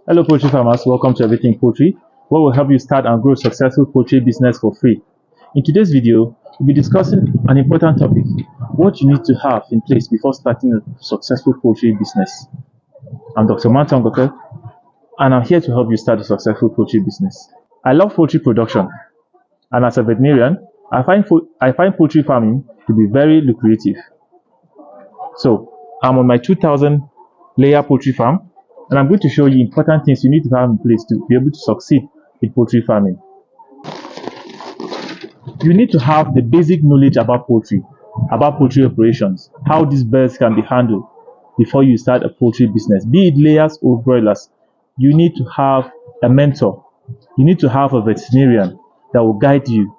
Hello poultry farmers, welcome to Everything Poultry, where we'll help you start and grow a successful poultry business for free. In today's video, we'll be discussing an important topic: what you need to have in place before starting a successful poultry business. I'm Dr. Mantongoke, and I'm here to help you start a successful poultry business. I love poultry production, and as a veterinarian, I find poultry farming to be very lucrative. So, I'm on my 2,000 layer poultry farm, and I'm going to show you important things you need to have in place to be able to succeed in poultry farming. You need to have the basic knowledge about poultry operations, how these birds can be handled before you start a poultry business, be it layers or broilers. You need to have a mentor. You need to have a veterinarian that will guide you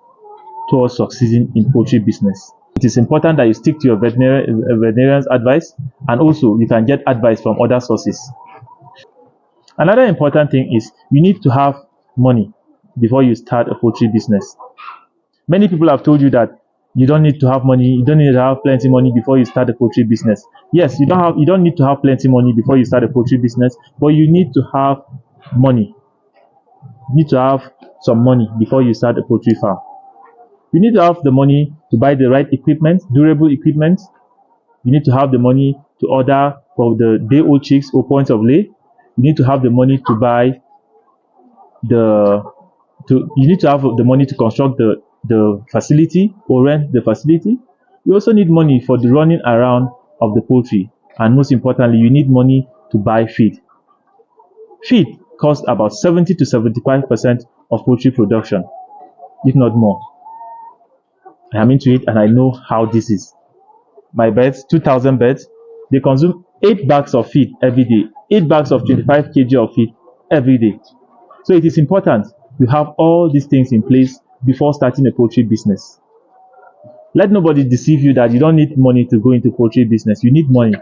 towards succeeding in poultry business. It is important that you stick to your veterinarian's advice, and also you can get advice from other sources. Another important thing is you need to have money before you start a poultry business. Many people have told you that you don't need to have money, you don't need to have plenty money before you start a poultry business. Yes, you don't need to have plenty money before you start a poultry business, but you need to have money. You need to have some money before you start a poultry farm. You need to have the money to buy the right equipment, durable equipment. You need to have the money to order for the day-old chicks or points of lay. You need to have the money to buy you need to have the money to construct the facility or rent the facility. You also need money for the running around of the poultry, and most importantly, you need money to buy feed. Feed costs about 70 to 75% of poultry production, if not more. I am into it and I know how this is. My birds, 2,000 birds, they consume 8 bags of feed every day, 8 bags of 25 kg of feed every day. So it is important you have all these things in place before starting a poultry business. Let nobody deceive you that you don't need money to go into poultry business. You need money,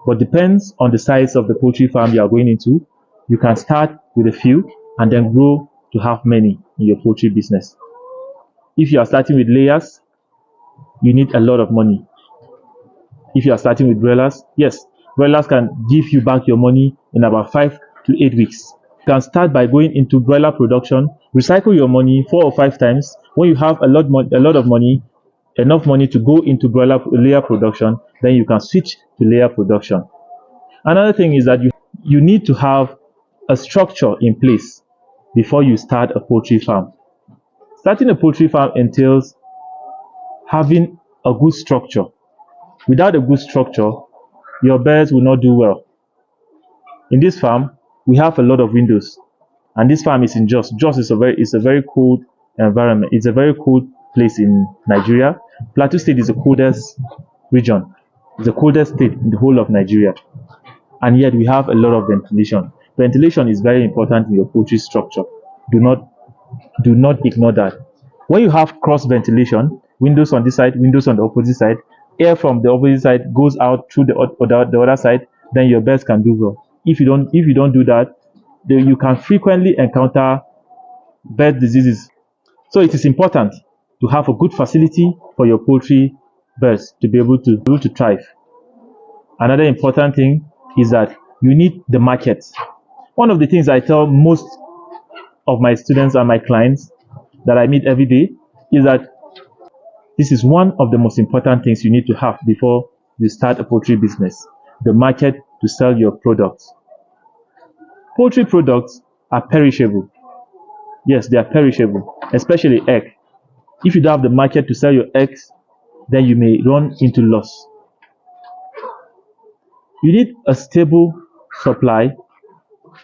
but depends on the size of the poultry farm you are going into. You can start with a few and then grow to have many in your poultry business. If you are starting with layers, you need a lot of money. If you are starting with broilers, yes, broilers can give you back your money in about 5 to 8 weeks. You can start by going into broiler production, recycle your money 4 or 5 times. When you have a lot of money, enough money to go into layer production, then you can switch to layer production. Another thing is that you need to have a structure in place before you start a poultry farm. Starting a poultry farm entails having a good structure. Without a good structure, your birds will not do well. In this farm, we have a lot of windows, and this farm is in Jos. Jos is a very cold environment. It's a very cold place in Nigeria. Plateau State is the coldest region. It's the coldest state in the whole of Nigeria, and yet we have a lot of ventilation. Ventilation is very important in your poultry structure. Do not ignore that. When you have cross ventilation, windows on this side, windows on the opposite side, air from the opposite side goes out through the other side, then your birds can do well. If you don't do that, then you can frequently encounter bird diseases. So it is important to have a good facility for your poultry birds to be able to thrive. Another important thing is that you need the market. One of the things I tell most of my students and my clients that I meet every day is that this is one of the most important things you need to have before you start a poultry business: the market to sell your products. Poultry products are perishable. Yes, they are perishable, especially egg. If you don't have the market to sell your eggs, then you may run into loss. You need a stable supply.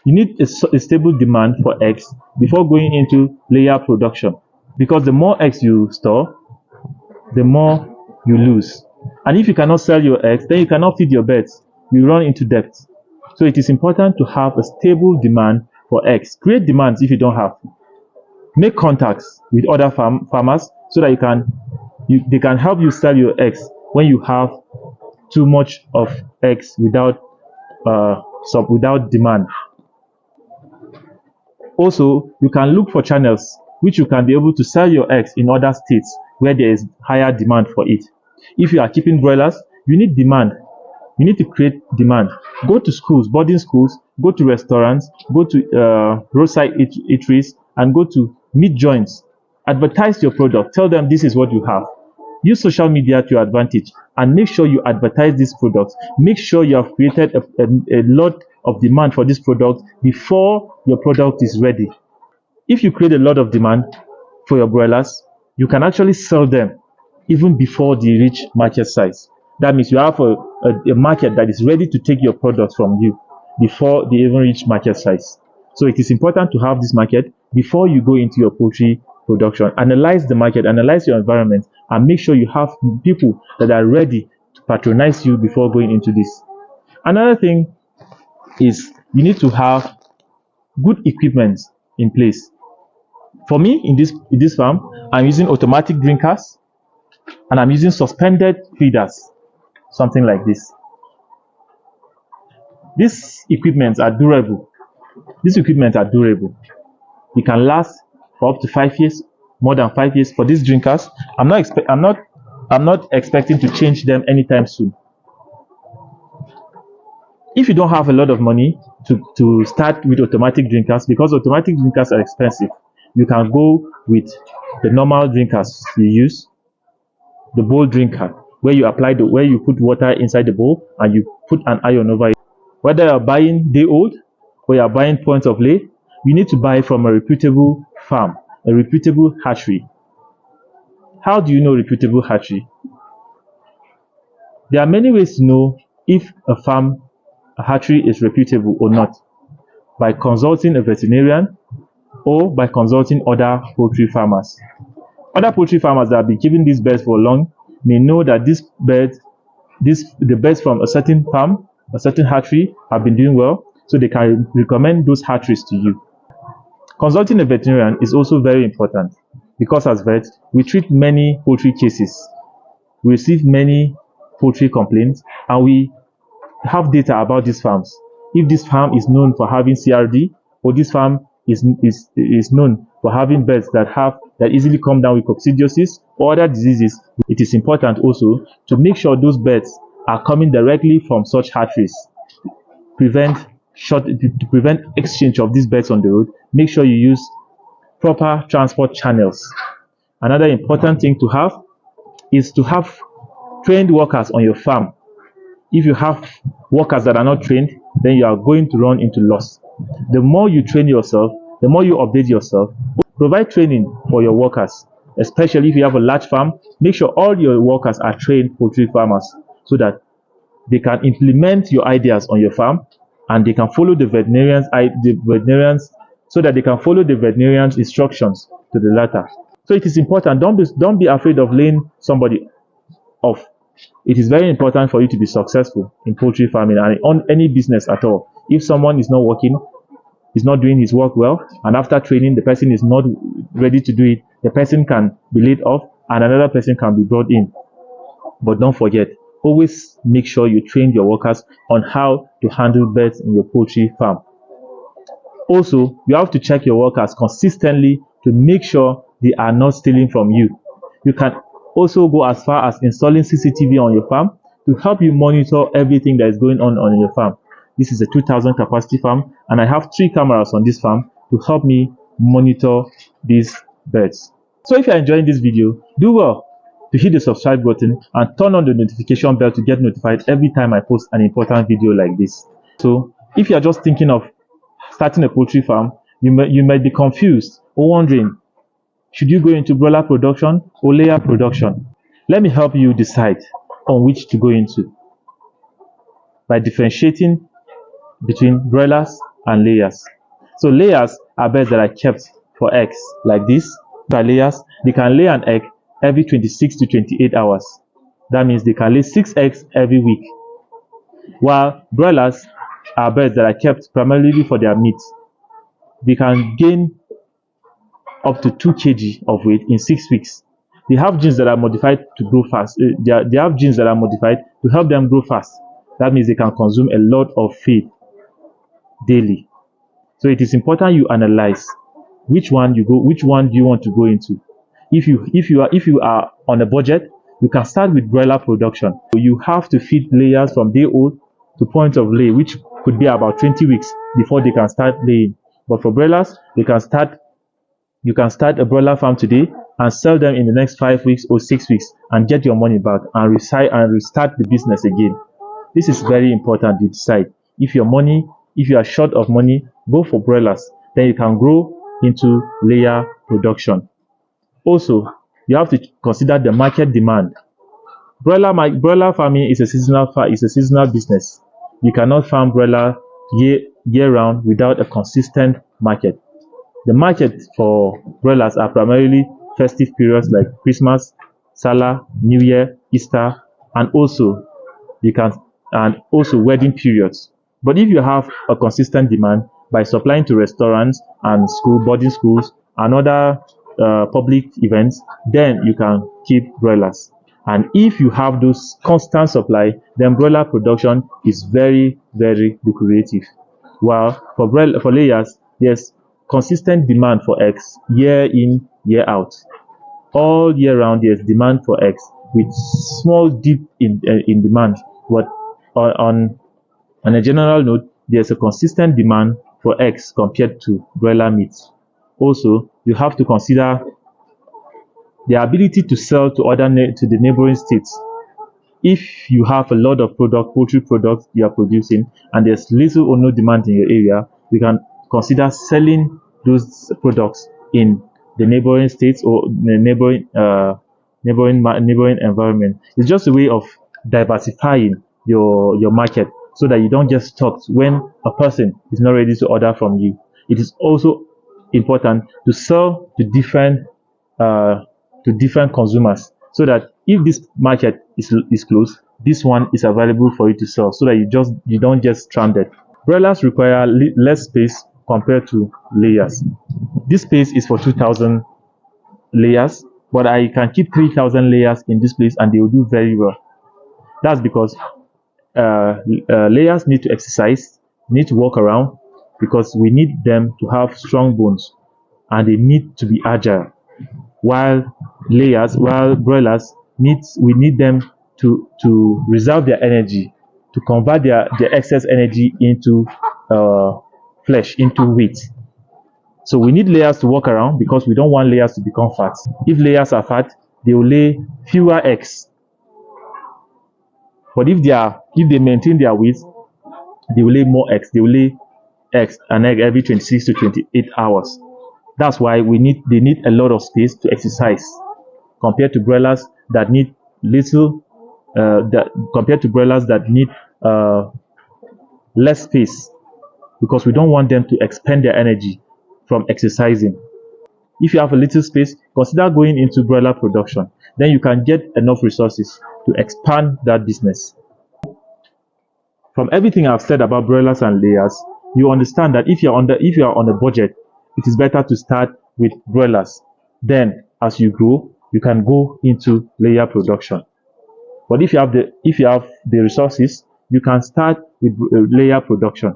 You need a stable demand for eggs before going into layer production, because the more eggs you store, the more you lose. And if you cannot sell your eggs, then you cannot feed your birds. You run into debt. So it is important to have a stable demand for eggs. Create demands if you don't have. Make contacts with other farmers so that they can help you sell your eggs when you have too much of eggs without demand. Also, you can look for channels which you can be able to sell your eggs in other states where there is higher demand for it. If you are keeping broilers, you need demand You need to create demand. Go to schools, boarding schools, go to restaurants, go to roadside eateries, and go to meat joints. Advertise your product. Tell them this is what you have. Use social media to your advantage and make sure you advertise these products. Make sure you have created a lot of demand for this product before your product is ready. If you create a lot of demand for your broilers, you can actually sell them even before they reach market size. That means you have a market that is ready to take your products from you before they even reach market size. So it is important to have this market before you go into your poultry production. Analyze the market, analyze your environment, and make sure you have people that are ready to patronize you before going into this. Another thing is you need to have good equipment in place. For me, in this farm, I'm using automatic drinkers and I'm using suspended feeders, something like this. These equipments are durable. These equipments are durable. They can last for up to 5 years, more than 5 years. For these drinkers, I'm not expecting to change them anytime soon. If you don't have a lot of money to start with automatic drinkers, because automatic drinkers are expensive, you can go with the normal drinkers you use, the bowl drinker, where you put water inside the bowl and you put an iron over it. Whether you're buying day old or you're buying points of lay, you need to buy from a reputable farm, a reputable hatchery. How do you know reputable hatchery? There are many ways to know if a hatchery is reputable or not: by consulting a veterinarian or by consulting other poultry farmers. Other poultry farmers that have been keeping these birds for long may know that the birds from a certain farm, a certain hatchery have been doing well, so they can recommend those hatcheries to you. Consulting a veterinarian is also very important because as vets, we treat many poultry cases, we receive many poultry complaints, and we have data about these farms. If this farm is known for having CRD, or this farm is known for having birds that easily come down with coccidiosis or other diseases, it is important also to make sure those birds are coming directly from such hatcheries. To prevent exchange of these birds on the road, make sure you use proper transport channels. Another important thing to have is to have trained workers on your farm. If you have workers that are not trained, then you are going to run into loss. The more you train yourself, the more you update yourself. Provide training for your workers, especially if you have a large farm. Make sure all your workers are trained poultry farmers so that they can implement your ideas on your farm and they can follow the veterinarians so that they can follow the veterinarian's instructions to the letter. So it is important. Don't be afraid of laying somebody off. It is very important for you to be successful in poultry farming and on any business at all. If someone is not working, is not doing his work well, and after training the person is not ready to do it, the person can be laid off and another person can be brought in. But don't forget, always make sure you train your workers on how to handle birds in your poultry farm. Also, you have to check your workers consistently to make sure they are not stealing from you. You can also go as far as installing CCTV on your farm to help you monitor everything that is going on your farm. This is a 2,000 capacity farm, and I have 3 cameras on this farm to help me monitor these birds. So if you are enjoying this video, do well to hit the subscribe button and turn on the notification bell to get notified every time I post an important video like this. So if you are just thinking of starting a poultry farm, you might be confused or wondering, should you go into broiler production or layer production? Let me help you decide on which to go into by differentiating between broilers and layers. So layers are birds that are kept for eggs like this. By layers, they can lay an egg every 26 to 28 hours. That means they can lay 6 eggs every week. While broilers are birds that are kept primarily for their meat. They can gain up to 2 kg of weight in 6 weeks. They have genes that are modified to grow fast. They have genes that are modified to help them grow fast. That means they can consume a lot of feed daily. So it is important you analyze which one do you want to go into. If you are on a budget, You can start with broiler production. You have to feed layers from day old to point of lay, which could be about 20 weeks before they can start laying. But for broilers, you can start a broiler farm today and sell them in the next 5 weeks or 6 weeks and get your money back and restart the business again. This is very important. You decide if you are short of money, go for broilers. Then you can grow into layer production. Also, you have to consider the market demand. Broiler farming is a seasonal business. You cannot farm broiler year round without a consistent market. The market for broilers are primarily festive periods like Christmas, Salah, New Year, Easter, and also wedding periods. But if you have a consistent demand by supplying to restaurants and boarding schools and other public events, then you can keep broilers. And if you have those constant supply, then broiler production is very, very lucrative. While for layers, there's consistent demand for eggs year in, year out. All year round, there's demand for eggs with small dip in demand. But on a general note, there's a consistent demand for eggs compared to broiler meat. Also, you have to consider the ability to sell to the neighboring states. If you have a lot of poultry products you are producing, and there's little or no demand in your area, you can consider selling those products in the neighboring states or the neighboring environment. It's just a way of diversifying your market so that you don't get stuck when a person is not ready to order from you. It is also important to sell to different consumers, so that if this market is closed, this one is available for you to sell, so that you don't get stranded. Broilers require less space compared to layers. This space is for 2,000 layers, but I can keep 3,000 layers in this place and they will do very well. That's because layers need to exercise, need to walk around, because we need them to have strong bones and they need to be agile. While broilers we need them to reserve their energy, to convert their excess energy into flesh, into weight. So we need layers to walk around because we don't want layers to become fat. If layers are fat, they will lay fewer eggs. But if they maintain their weight, they will lay more eggs. They will lay an egg every 26 to 28 hours. That's why they need a lot of space to exercise, compared to broilers that need less space, because we don't want them to expend their energy from exercising. If you have a little space, consider going into broiler production. Then you can get enough resources to expand that business. From everything I've said about broilers and layers, you understand that if you are on a budget, it is better to start with broilers. Then, as you grow, you can go into layer production. But if you have the resources, you can start with layer production.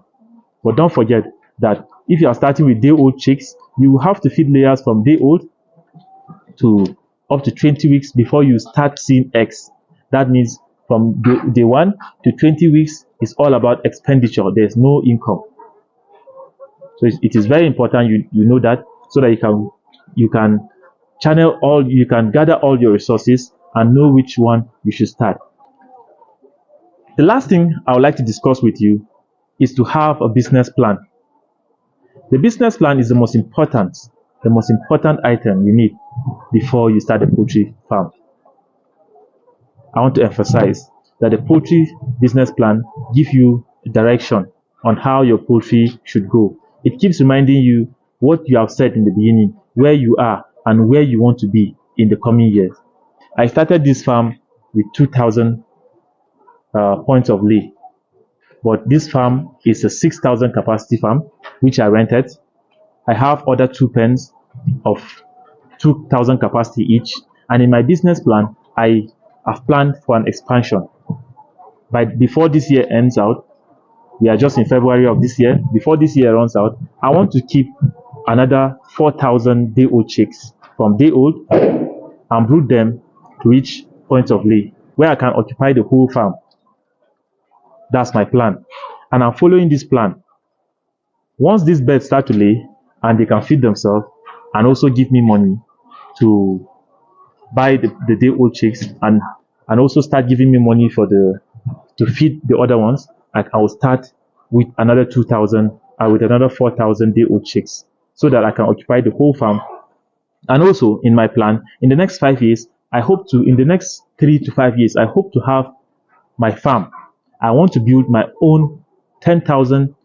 But don't forget that if you are starting with day-old chicks, you will have to feed layers from day-old to up to 20 weeks before you start seeing eggs. That means from day 1 to 20 weeks is all about expenditure. There's no income. So it is very important you know that, so that you can gather all your resources and know which one you should start. The last thing I would like to discuss with you is to have a business plan. The business plan is the most important item you need before you start a poultry farm. I want to emphasize that the poultry business plan gives you direction on how your poultry should go. It keeps reminding you what you have said in the beginning, where you are and where you want to be in the coming years. I started this farm with 2,000 points of lay, but this farm is a 6,000 capacity farm, which I rented. I have other 2 pens of 2,000 capacity each, and in my business plan, I have planned for an expansion. Before this year ends out, we are just in February of this year. Before this year runs out, I want to keep another 4,000 day-old chicks from day-old and brood them to reach points of lay where I can occupy the whole farm. That's my plan, and I'm following this plan. Once these birds start to lay and they can feed themselves and also give me money to buy the day-old chicks, and also start giving me money for to feed the other ones, I will start with another 2,000 and with another 4,000 day-old chicks, so that I can occupy the whole farm. And also in my plan, in the next 5 years, in the next 3 to 5 years, I hope to have my farm. I want to build my own 10,000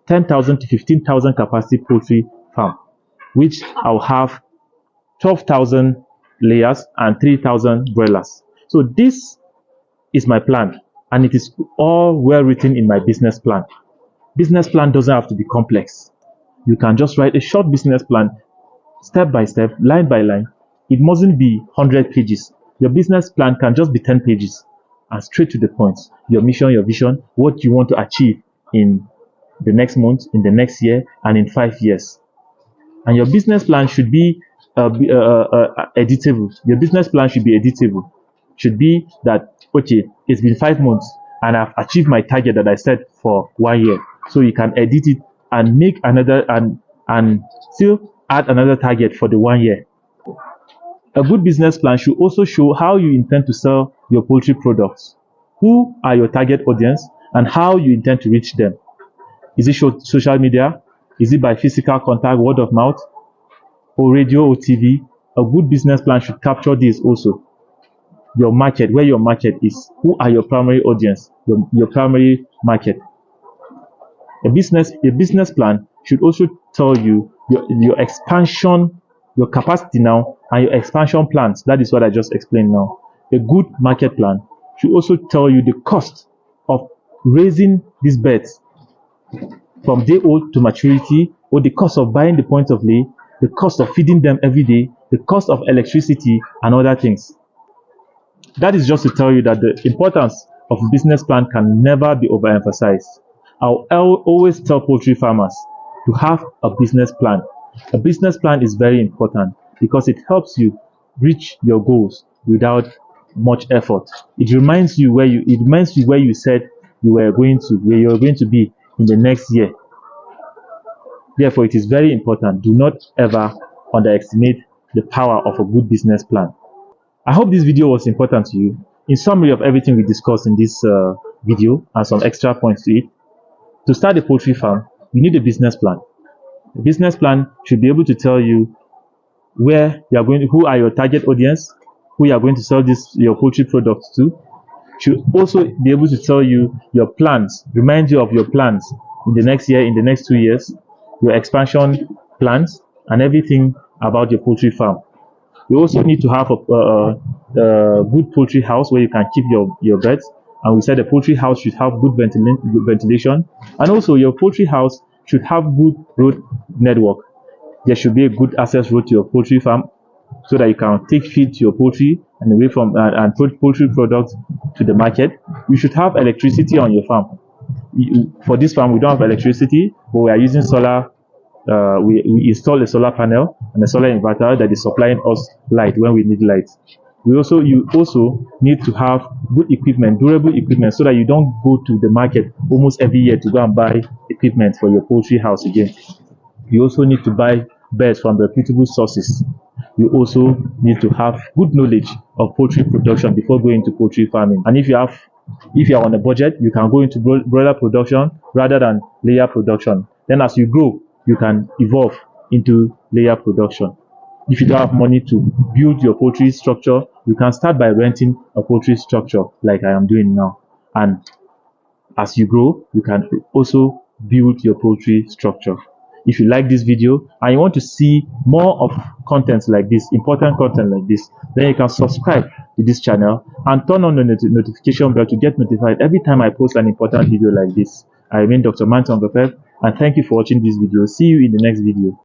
to 15,000 capacity poultry farm, which I'll have 12,000 layers and 3,000 broilers. So this is my plan, and it is all well written in my business plan. Business plan doesn't have to be complex. You can just write a short business plan, step by step, line by line. It mustn't be 100 pages. Your business plan can just be 10 pages and straight to the point. Your mission, your vision, what you want to achieve in the next month, in the next year, and in 5 years. And your business plan should be editable. Your business plan should be editable. Should be that, okay, it's been 5 months and I've achieved my target that I set for 1 year. So you can edit it and make another and still add another target for the 1 year. A good business plan should also show how you intend to sell your poultry products. Who are your target audience and how you intend to reach them? Is it social media? Is it by physical contact, word of mouth, or radio or TV? A good business plan should capture this also. Your market, where your market is. Who are your primary audience, your primary market? A business plan should also tell you your expansion, your capacity now, and your expansion plans. That is what I just explained now. A good market plan should also tell you the cost of raising these birds from day old to maturity, or the cost of buying the point of lay, the cost of feeding them every day, the cost of electricity, and other things. That is just to tell you that the importance of a business plan can never be overemphasized. I'll always tell poultry farmers to have a business plan. A business plan is very important because it helps you reach your goals without much effort. It reminds you where you said where you're going to be in the next year. Therefore, it is very important. Do not ever underestimate the power of a good business plan. I hope this video was important to you. In summary of everything we discussed in this video and some extra points to it, to start a poultry farm, you need a business plan. A business plan should be able to tell you where you are going, who are your target audience, who you are going to sell your poultry products to. Should also be able to tell you your plans, remind you of your plans in the next year, in the next 2 years, your expansion plans, and everything about your poultry farm. You also need to have a good poultry house where you can keep your birds. And we said the poultry house should have good ventilation, and also your poultry house should have good road network. There should be a good access road to your poultry farm, so that you can take feed to your poultry and away from and put poultry products to the market. You should have electricity on your farm. For this farm, we don't have electricity, but we are using solar. We install a solar panel and a solar inverter that is supplying us light when we need light. You also need to have good equipment, durable equipment, so that you don't go to the market almost every year to go and buy equipment for your poultry house again. You also need to buy birds from reputable sources. You also need to have good knowledge of poultry production before going to poultry farming. And if you are on a budget, you can go into broiler production rather than layer production. Then as you grow, you can evolve into layer production. If you don't have money to build your poultry structure, you can start by renting a poultry structure like I am doing now. And as you grow, you can also build your poultry structure. If you like this video and you want to see more of content like this, important content like this, then you can subscribe to this channel and turn on the notification bell to get notified every time I post an important video like this. I remain Dr. Manton Gopef, and thank you for watching this video. See you in the next video.